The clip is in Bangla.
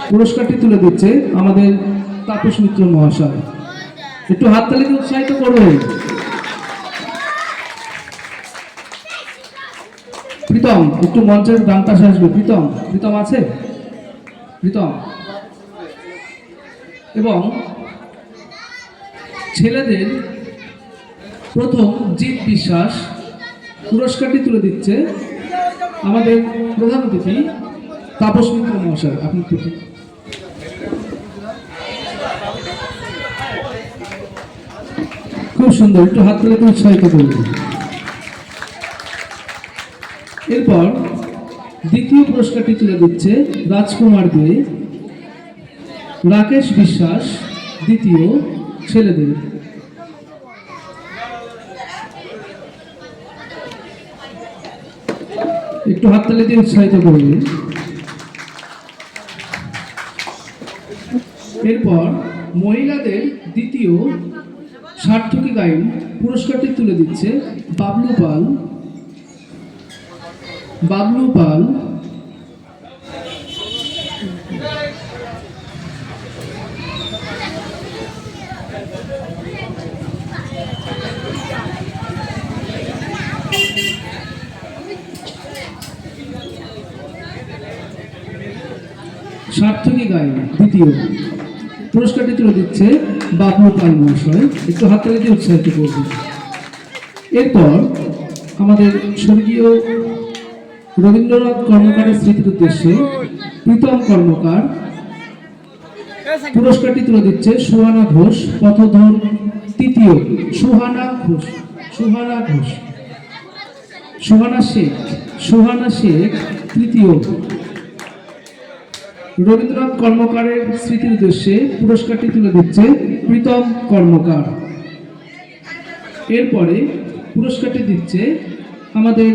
পুরস্কারটি তুলে দিচ্ছে আমাদের তাপস মিত্র মহাশয়। একটু হাততালিতে উৎসাহিত করবেন। প্রীতম একটু মঞ্চের ডান পাশে আসবে। প্রীতম, প্রীতম আছে? প্রীতম। এবং ছেলেদের প্রথম জিৎ বিশ্বাস, পুরস্কারটি তুলে দিচ্ছে আমাদের প্রধান অতিথি তাপস মিত্র মহাশয়। আপনি খুব সুন্দর, একটু হাত তুলে উৎসাহিত করবেন। এরপর দ্বিতীয় পুরস্কারটি তুলে দিচ্ছে রাজকুমার দে, রাকেশ বিশ্বাস দ্বিতীয়, ছেলেদের। একটু হাততালি দিয়ে উৎসাহিত করবেন। এরপর মহিলাদের দ্বিতীয় সার্থকী গায়ন, পুরস্কারটি তুলে দিচ্ছে বাবলু পাল। বাবলু পাল। সার্থকী গায়ন দ্বিতীয়, পুরস্কারটি তুলে দিচ্ছে বাবলু পাল মহাশয়। একটু হাততালি দিয়ে উৎসাহিত করবে। এরপর আমাদের স্বর্গীয় রবীন্দ্রনাথ কর্মকারের স্মৃতির উদ্দেশ্যে প্রীতম কর্মকার, পুরস্কারটি তুলে দিচ্ছে সুহানা ঘোষ পথধর তৃতীয়। সুহানা ঘোষ, সুহানা ঘোষ, সুহানা শেখ, সুহানা শেখ তৃতীয়। রবীন্দ্রনাথ কর্মকারের স্মৃতির উদ্দেশ্যে পুরস্কারটি তুলে দিচ্ছে প্রীতম কর্মকার। এরপরে পুরস্কারটি দিচ্ছে আমাদের